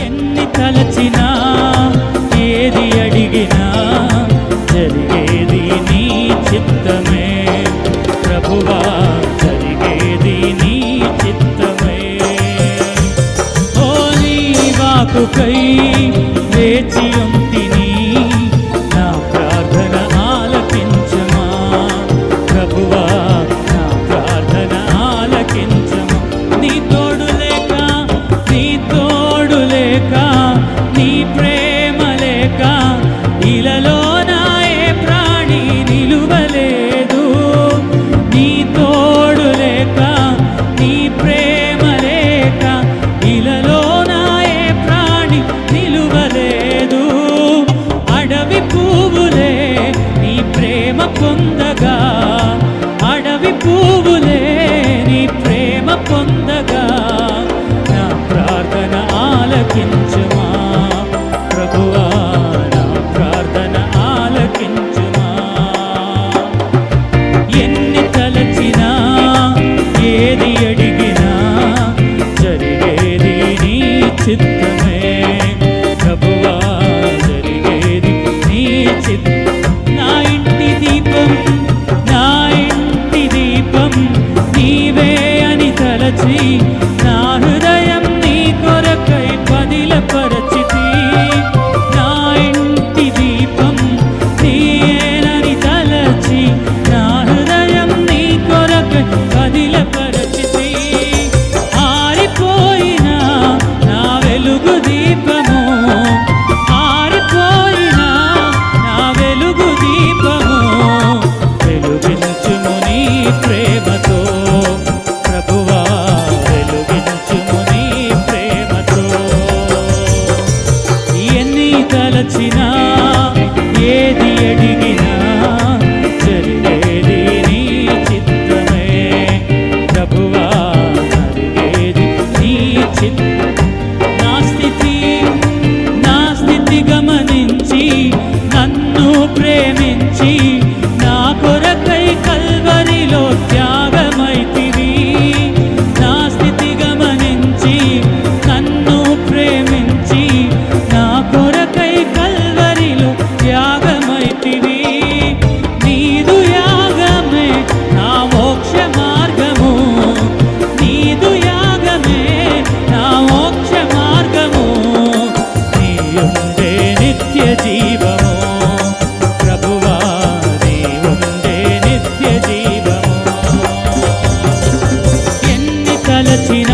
ఎన్ని తలచినా ఏది అడిగినా జరిగేది నీ చిత్తమే ప్రభువా, జరిగేది నీ చిత్తమే. ఓ నీ వాక్కుకై వేచి ఉంటిని, నా ప్రార్థన ఆలకించమా ప్రభువా, నా ప్రార్థన ఆలకించమా. నీ తోడు లేక, నీ తోడు లేక, నీ ప్రేమ లేక ఇలలో నా ఏ ప్రాణి నిలువలేదు. నీ తోడు లేక, నీ ప్రేమ లేక ఇలలో నా ఏ ప్రాణి నిలువలేదు. అడవి పువ్వులే నీ ప్రేమ పొందగా, అడవి పువ్వులే నీ ప్రేమ పొందగా, నా ప్రార్థన ఆలకించుమా ప్రభువా, నా ప్రార్థన ఆలకించుమా. ఎన్ని తలచినా ఏది అడిగినా జరిగేది నీ చిత్తమే ప్రభువా, జరిగేది నీ చిత్తం. నా ఇంటి దీపం, నా ఇంటి దీపం నీవే అని తలచి, నా హృదయం నీ కొరకై పదిలపరచితి. నా ఇంటి దీపం నీయేనని తలచి, నా హృదయం నీ కొరకై పదిలపరచితి. ఆరిపోయిన నా వెలుగు దీపము, ఆరిపోయిన నా వెలుగు దీపము, వెలుగించుము నీ ప్రేమతో ప్రభువా, వెలుగించుము నీ ప్రేమతో. ఎన్ని తలచినా ఏది అడిగినా జరిగేది నీ చిత్తమే ప్రభువా, జరిగేది నీ చిత్తం. నా స్థితి గమనించి నన్ను ప్రేమించి, నా కొరకై కల్వరిలో త్యాగమైతివి. నా స్థితి గమనించి నన్ను ప్రేమించి, నా కొరకై కల్వరిలో త్యాగమైతివి. నీదు యాగమే నా మోక్ష మార్గము, నీదు యాగమే నా మోక్ష మార్గము. నీయుండే నిత్య జీవము ప్రభువా, నీవుండే నిత్య జీవము. ఎన్ని తలచిన